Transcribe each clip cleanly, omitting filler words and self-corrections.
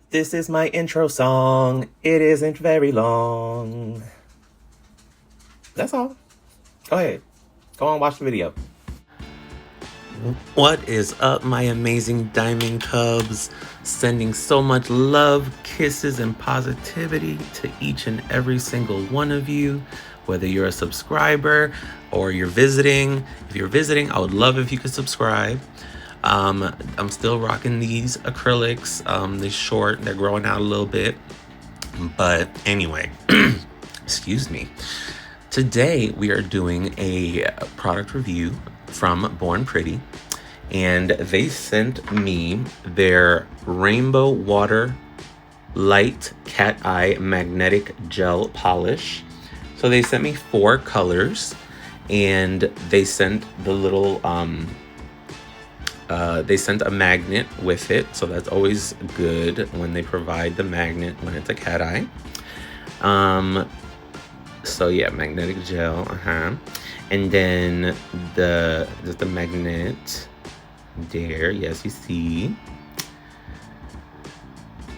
This is my intro song. It isn't very long. That's all. Go ahead. Go on, watch the video. What is up, my amazing diamond cubs? Sending so much love, kisses, and positivity to each and every single one of you, whether you're a subscriber or you're visiting. If you're visiting, I would love if you could subscribe. I'm still rocking these acrylics. They're short, they're growing out a little bit. But anyway, excuse me. Today we are doing a product review from Born Pretty, and they sent me their Rainbow Water Light Cat Eye Magnetic Gel Polish. So they sent me 4 colors, and they sent the little they sent a magnet with it, so that's always good when they provide the magnet when it's a cat eye. So yeah, magnetic gel, and then the magnet there. Yes, you see.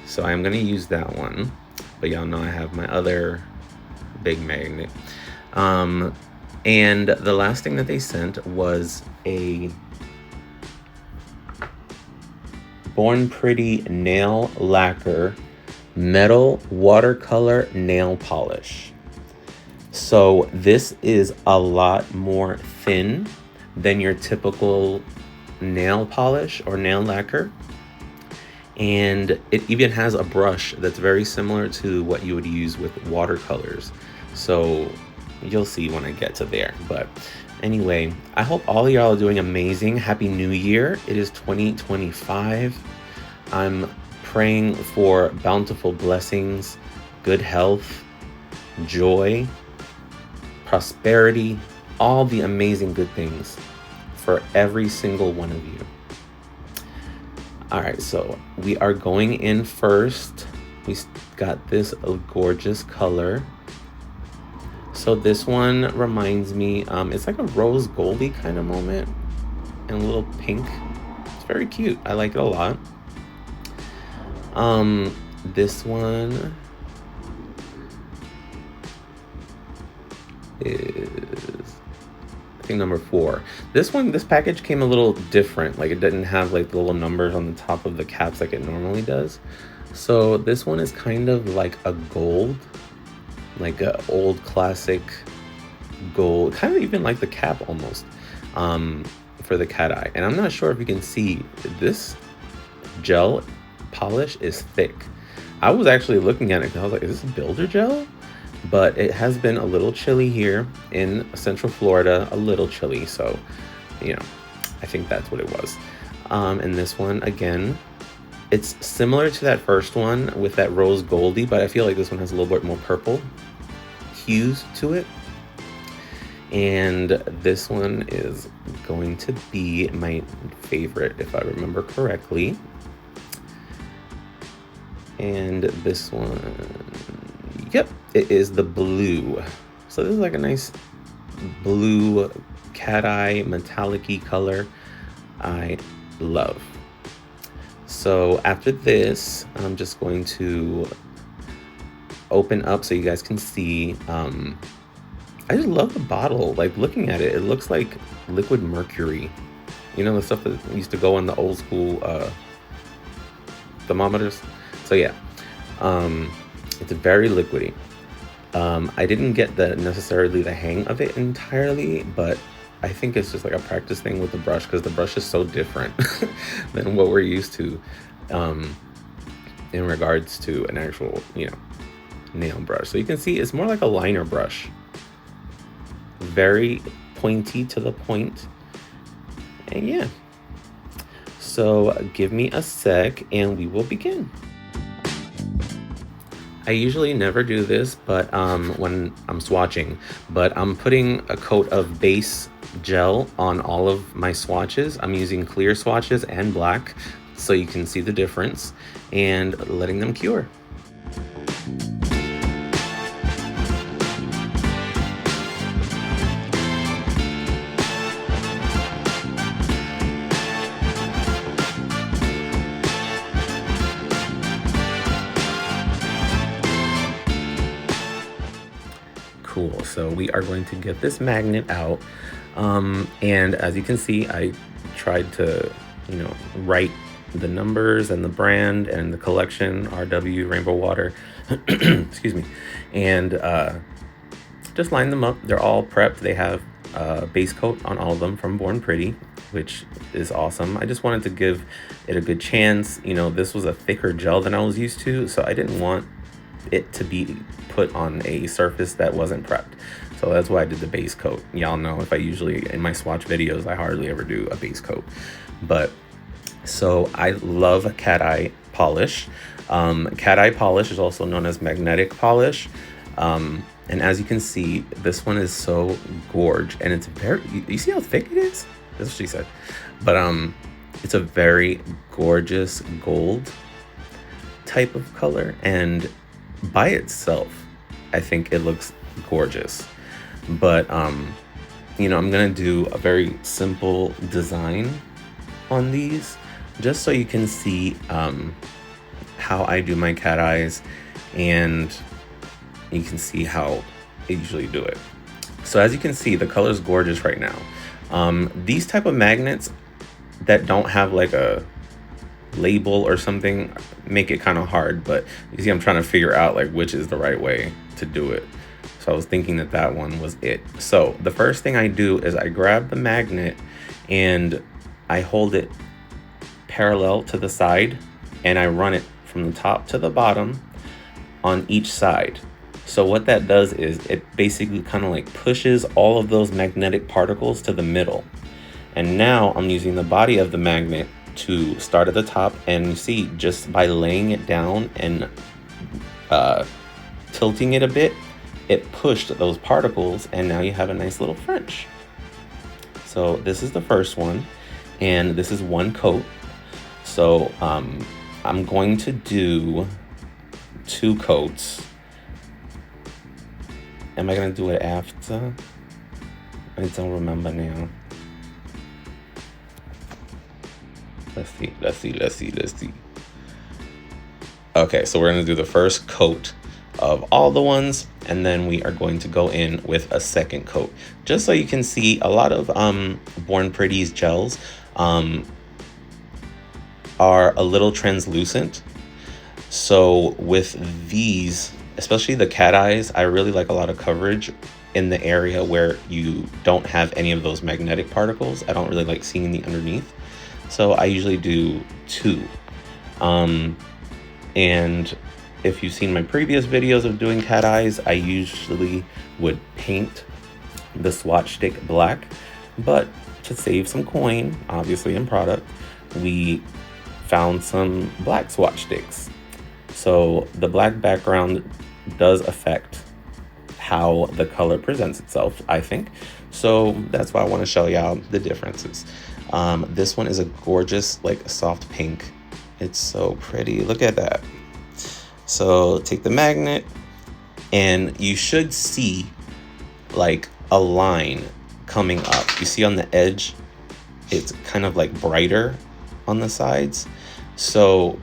So I'm gonna use that one, but y'all know I have my other big magnet. And the last thing that they sent was a Born Pretty Nail Lacquer Metal Watercolor Nail Polish. So this is a lot more thin than your typical nail polish or nail lacquer. And it even has a brush that's very similar to what you would use with watercolors. So you'll see when I get to there. But anyway, I hope all of y'all are doing amazing. Happy New Year. It is 2025. I'm praying for bountiful blessings, good health, joy, prosperity, all the amazing good things for every single one of you. All right, so we are going in first. We got this gorgeous color. So this one reminds me, it's like a rose goldy kind of moment and a little pink. It's very cute. I like it a lot. This one is, I think, number 4. This package came a little different. Like, it didn't have like the little numbers on the top of the caps like it normally does. So this one is kind of like a gold, like a old classic gold, kind of even like the cap almost, for the cat eye. And I'm not sure if you can see, this gel polish is thick. I was actually looking at it because I was like, is this builder gel? But it has been a little chilly here in Central Florida, a little chilly. So, you know, I think that's what it was. And this one, again, it's similar to that first one with that rose goldy, but I feel like this one has a little bit more purple hues to it. And this one is going to be my favorite, if I remember correctly. And this one, yep, it is the blue. So this is like a nice blue cat eye metallic-y color I love. So after this, I'm just going to open up so you guys can see. I just love the bottle. Like, looking at it, it looks like liquid mercury. You know, the stuff that used to go in the old school thermometers. So yeah, it's very liquidy. I didn't get necessarily the hang of it entirely, but I think it's just like a practice thing with the brush, because the brush is so different than what we're used to in regards to an actual, nail brush. So you can see it's more like a liner brush. Very pointy to the point. And yeah. So give me a sec and we will begin. I usually never do this, but when I'm swatching, but I'm putting a coat of base gel on all of my swatches. I'm using clear swatches and black so you can see the difference, and letting them cure. tool. So we are going to get this magnet out. And as you can see, I tried to, write the numbers and the brand and the collection, RW Rainbow Water, excuse me, and just line them up. They're all prepped. They have a base coat on all of them from Born Pretty, which is awesome. I just wanted to give it a good chance. This was a thicker gel than I was used to, so I didn't want it to be put on a surface that wasn't prepped. So that's why I did the base coat. Y'all know if I usually, in my swatch videos, I hardly ever do a base coat. But so I love cat eye polish. Cat eye polish is also known as magnetic polish. And as you can see, this one is so gorge, and it's very, you see how thick it is? That's what she said. But it's a very gorgeous gold type of color, and by itself, I think it looks gorgeous. But I'm gonna do a very simple design on these, just so you can see how I do my cat eyes, and you can see how I usually do it. So as you can see, the color is gorgeous right now. These type of magnets that don't have like a label or something make it kind of hard, but you see I'm trying to figure out like which is the right way to do it. So I was thinking that one was it. So the first thing I do is I grab the magnet and I hold it parallel to the side, and I run it from the top to the bottom on each side. So what that does is it basically kind of like pushes all of those magnetic particles to the middle. And now I'm using the body of the magnet to start at the top, and you see, just by laying it down and tilting it a bit, it pushed those particles, and now you have a nice little French. So this is the first one, and this is one coat. So I'm going to do 2 coats. Am I gonna do it after? I don't remember now. Let's see. Okay, so we're gonna do the first coat of all the ones, and then we are going to go in with a second coat. Just so you can see, a lot of Born Pretty's gels are a little translucent. So with these, especially the cat eyes, I really like a lot of coverage in the area where you don't have any of those magnetic particles. I don't really like seeing the underneath. So I usually do 2. And if you've seen my previous videos of doing cat eyes, I usually would paint the swatch stick black. But to save some coin, obviously in product, we found some black swatch sticks. So the black background does affect how the color presents itself, I think. So that's why I want to show y'all the differences. This one is a gorgeous, like, soft pink. It's so pretty. Look at that. So take the magnet, and you should see like a line coming up. You see on the edge, it's kind of like brighter on the sides. So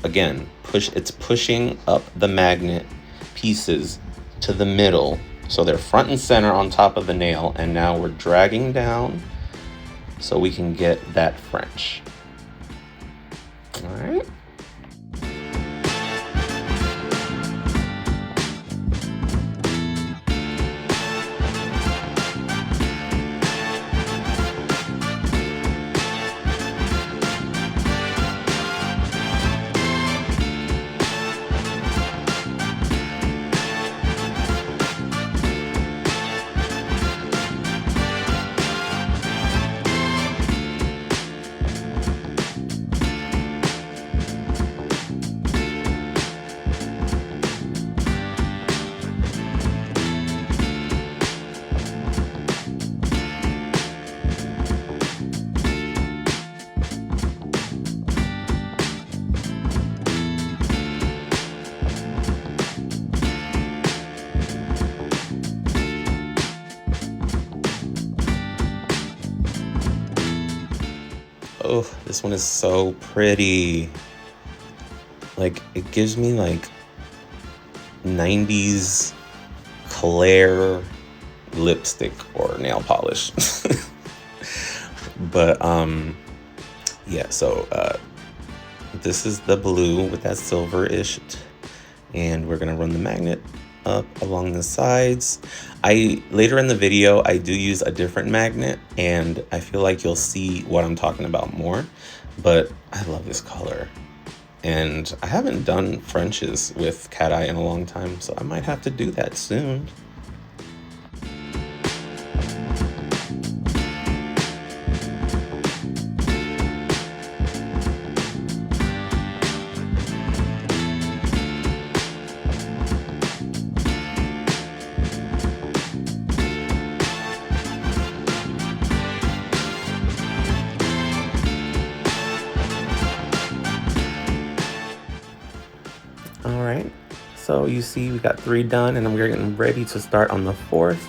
again, it's pushing up the magnet pieces to the middle, so they're front and center on top of the nail, and now we're dragging down so we can get that French. All right. Oh, this one is so pretty. Like, it gives me like 90s Claire lipstick or nail polish. But yeah, so this is the blue with that silver-ish, and we're gonna run the magnet up along the sides. Later in the video, I do use a different magnet, and I feel like you'll see what I'm talking about more, but I love this color. And I haven't done Frenches with cat eye in a long time, so I might have to do that soon. All right, so you see we got 3 done, and we're getting ready to start on the 4th.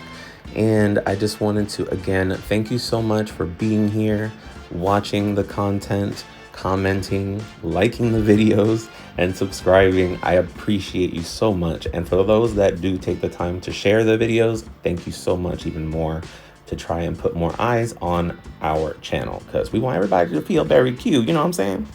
And I just wanted to, again, thank you so much for being here, watching the content, commenting, liking the videos, and subscribing. I appreciate you so much. And for those that do take the time to share the videos, thank you so much even more, to try and put more eyes on our channel, because we want everybody to feel very cute, you know what I'm saying?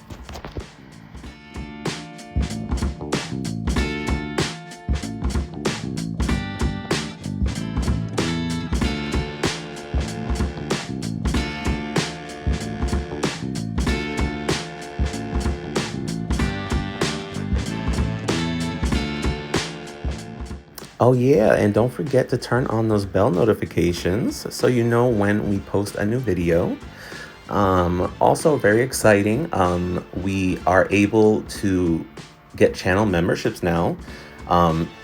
Oh yeah, and don't forget to turn on those bell notifications so you know when we post a new video. Also very exciting, we are able to get channel memberships now.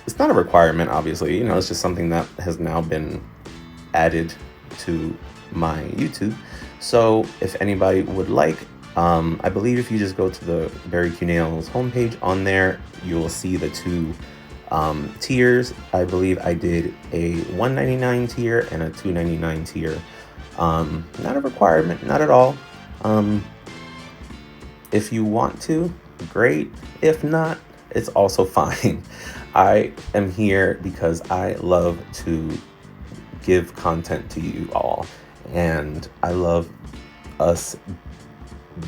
It's not a requirement, obviously, you know, it's just something that has now been added to my YouTube. So if anybody would like, I believe if you just go to the BEARY Q Nails homepage, on there you will see the 2 tiers. I believe I did a $1.99 tier and a $2.99 tier. Not a requirement, not at all. If you want to, great. If not, it's also fine. I am here because I love to give content to you all, and I love us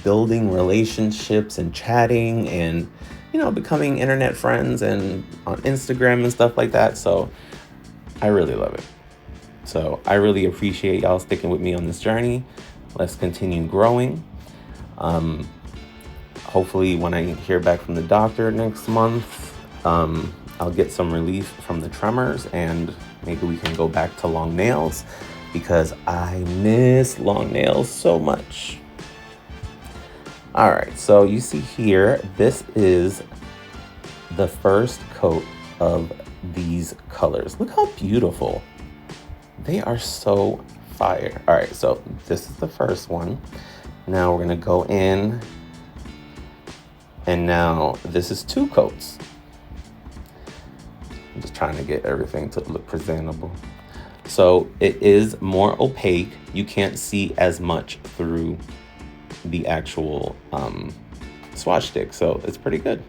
building relationships and chatting and, you know, becoming internet friends and on Instagram and stuff like that. So I really love it. So I really appreciate y'all sticking with me on this journey. Let's continue growing. Hopefully when I hear back from the doctor next month, I'll get some relief from the tremors, and maybe we can go back to long nails, because I miss long nails so much. All right, so you see here, this is the first coat of these colors. Look how beautiful. They are so fire. All right, so this is the first one. Now we're gonna go in, and now this is 2 coats. I'm just trying to get everything to look presentable. So it is more opaque. You can't see as much through the actual swatch stick, so it's pretty good.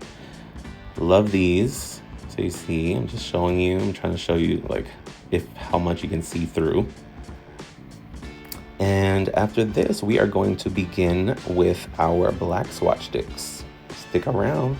Love these. So you see, I'm just showing you, I'm trying to show you like how much you can see through. And after this, we are going to begin with our black swatch sticks. Stick around.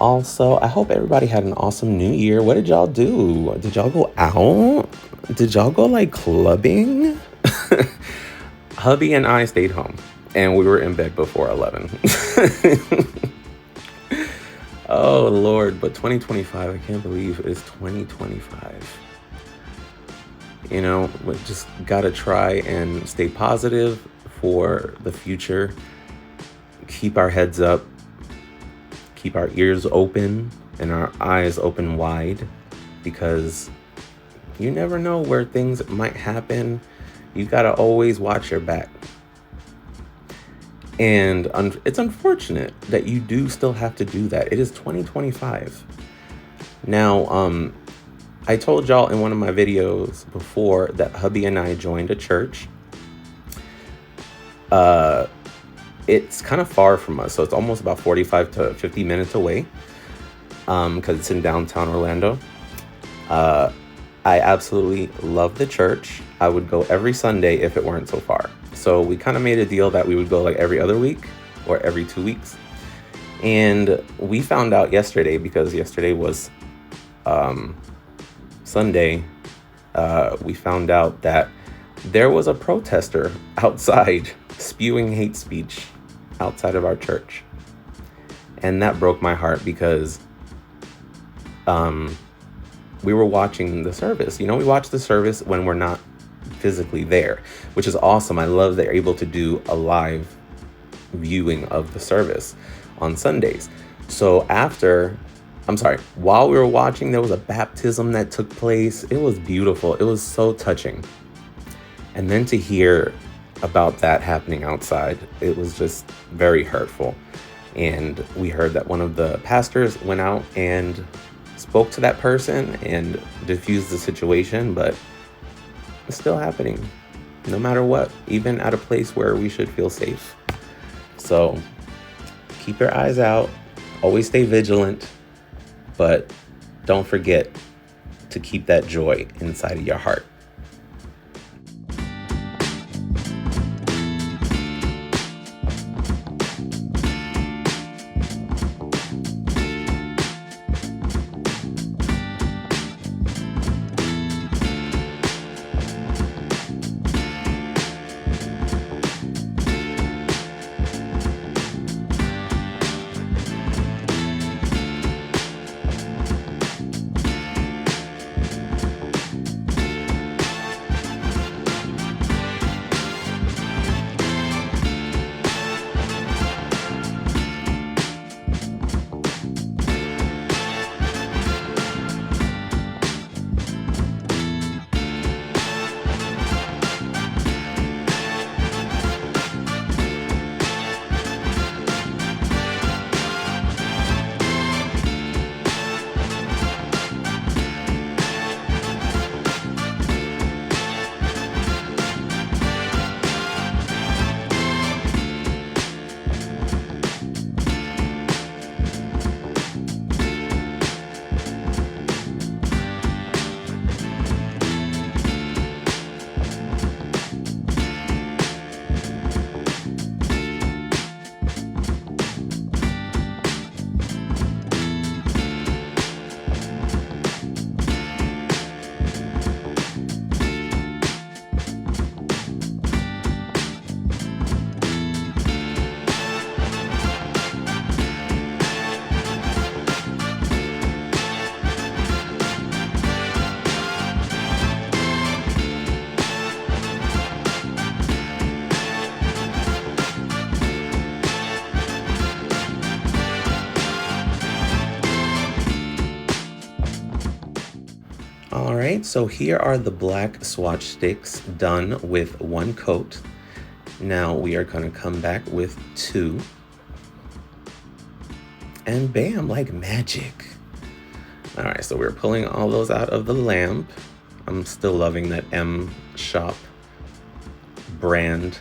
Also, I hope everybody had an awesome new year. What did y'all do? Did y'all go out? Did y'all go like clubbing? Hubby and I stayed home and we were in bed before 11. Oh Lord, but 2025, I can't believe it's 2025. You know, we just gotta try and stay positive for the future. Keep our heads up, keep our ears open and our eyes open wide, because you never know where things might happen. You gotta always watch your back. And it's unfortunate that you do still have to do that. It is 2025. Now, I told y'all in one of my videos before that hubby and I joined a church. It's kind of far from us, so it's almost about 45 to 50 minutes away, because it's in downtown Orlando. I absolutely love the church. I would go every Sunday if it weren't so far. So we kind of made a deal that we would go like every other week or every 2 weeks. And we found out yesterday, because yesterday was Sunday, we found out that there was a protester outside spewing hate speech outside of our church. And that broke my heart, because we were watching the service. You know, we watch the service when we're not physically there, which is awesome. I love they're able to do a live viewing of the service on Sundays. So while we were watching, there was a baptism that took place. It was beautiful. It was so touching. And then to hear about that happening outside, it was just very hurtful. And we heard that one of the pastors went out and spoke to that person and diffused the situation, but it's still happening no matter what, even at a place where we should feel safe. So keep your eyes out, always stay vigilant, but don't forget to keep that joy inside of your heart. All right, so here are the black swatch sticks done with one coat. Now we are gonna come back with two. And bam, like magic. All right, so we're pulling all those out of the lamp. I'm still loving that M Shop brand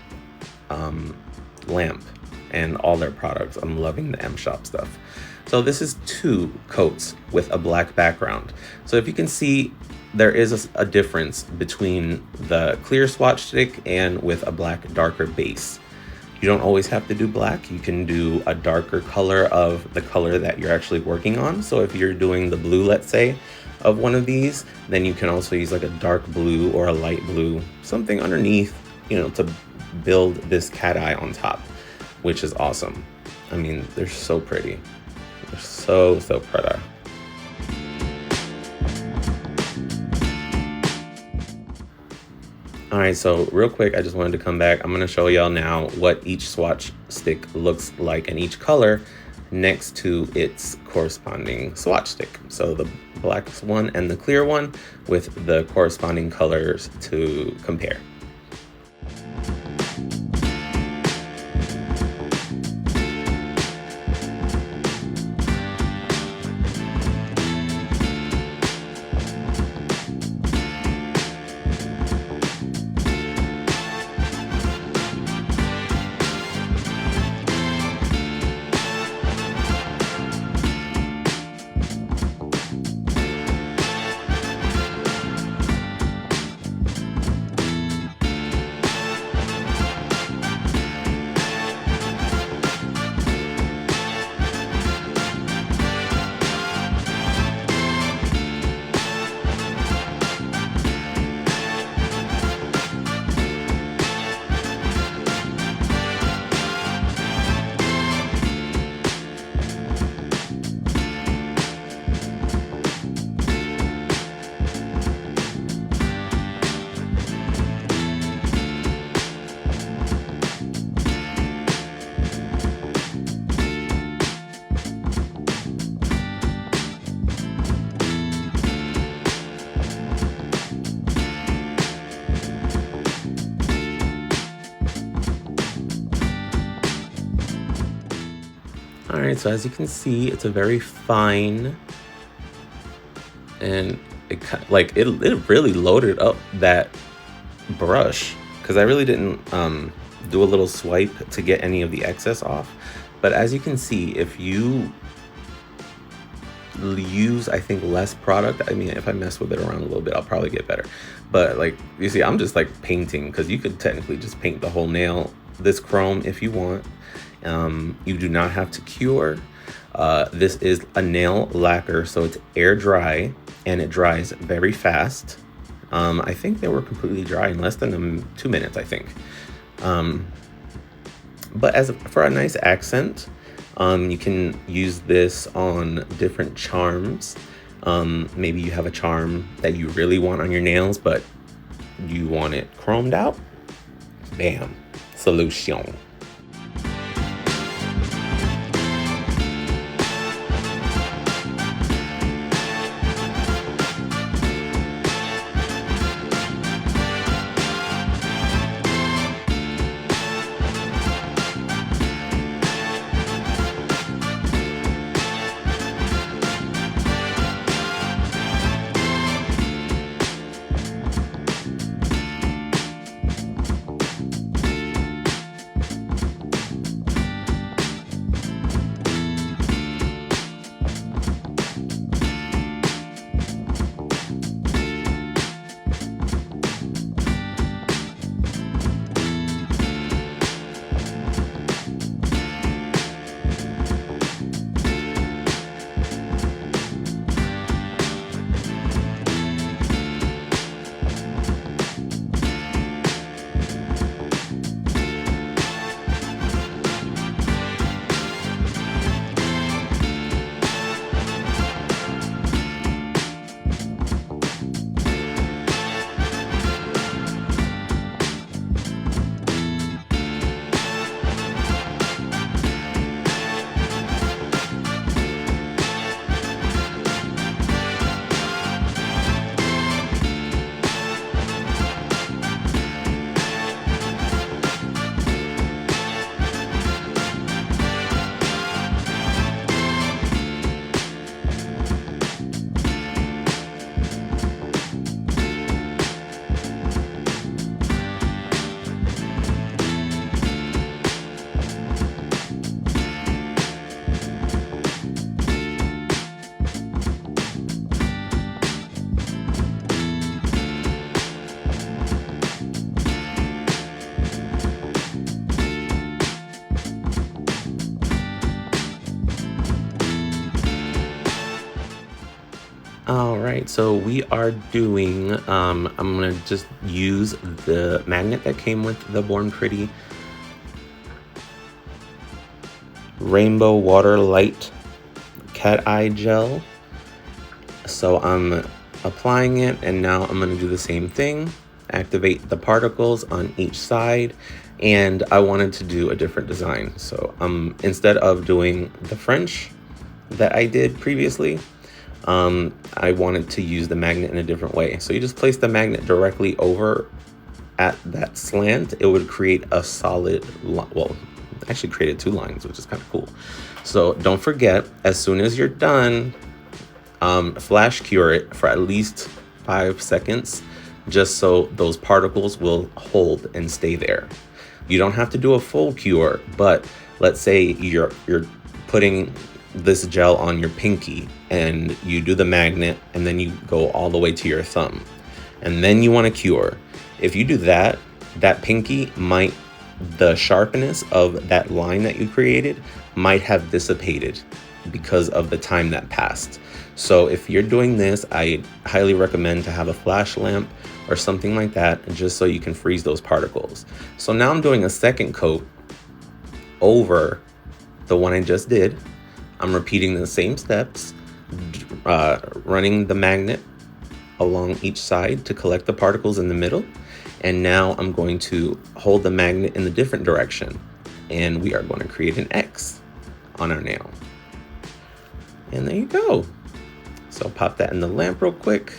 lamp and all their products. I'm loving the M Shop stuff. So this is two coats with a black background. So if you can see, there is a difference between the clear swatch stick and with a black darker base. You don't always have to do black. You can do a darker color of the color that you're actually working on. So if you're doing the blue, let's say, of one of these, then you can also use like a dark blue or a light blue, something underneath, you know, to build this cat eye on top, which is awesome. I mean, they're so pretty. They're so pretty. All right, so real quick, I just wanted to come back. I'm gonna show y'all now what each swatch stick looks like in each color next to its corresponding swatch stick. So the black one and the clear one with the corresponding colors to compare. All right, so as you can see, it's a very fine, and it really loaded up that brush, because I really didn't do a little swipe to get any of the excess off. But as you can see, if you use, I think, less product, I mean, if I mess with it around a little bit, I'll probably get better. But like you see, I'm just like painting, because you could technically just paint the whole nail this chrome if you want. You do not have to cure. This is a nail lacquer, so it's air dry and it dries very fast. I think they were completely dry in less than 2 minutes, I think. But for a nice accent, you can use this on different charms. Maybe you have a charm that you really want on your nails, but you want it chromed out. Bam, solution. All right, so we are doing, I'm gonna just use the magnet that came with the Born Pretty Rainbow Water Light Cat Eye Gel. So I'm applying it, and now I'm gonna do the same thing, activate the particles on each side, and I wanted to do a different design. So instead of doing the French that I did previously, I wanted to use the magnet in a different way. So you just place the magnet directly over at that slant. It would create a solid, well, actually created 2 lines, which is kind of cool. So don't forget, as soon as you're done, flash cure it for at least 5 seconds, just so those particles will hold and stay there. You don't have to do a full cure, but let's say you're putting this gel on your pinky and you do the magnet and then you go all the way to your thumb and then you want to cure. If you do that, that pinky might, the sharpness of that line that you created might have dissipated because of the time that passed. So if you're doing this, I highly recommend to have a flash lamp or something like that, just so you can freeze those particles. So now I'm doing a second coat over the one I just did. I'm repeating the same steps, running the magnet along each side to collect the particles in the middle. And now I'm going to hold the magnet in the different direction, and we are going to create an X on our nail. And there you go. So pop that in the lamp real quick.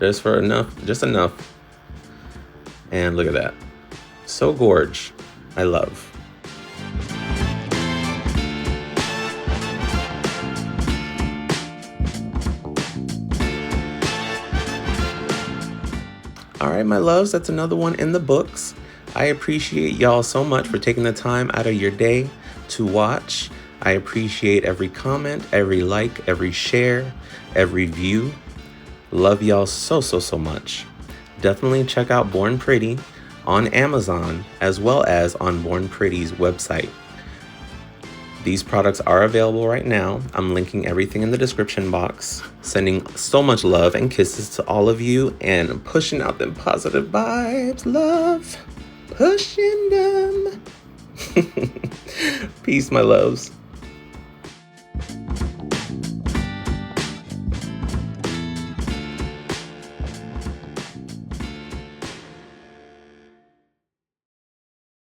Just enough. And look at that. So gorge. I love. All right, my loves, that's another one in the books. I appreciate y'all so much for taking the time out of your day to watch. I appreciate every comment, every like, every share, every view. Love y'all so much. Definitely check out Born Pretty on Amazon, as well as on Born Pretty's website. These products are available right now. I'm linking everything in the description box. Sending so much love and kisses to all of you, and pushing out them positive vibes, love, pushing them. Peace, my loves.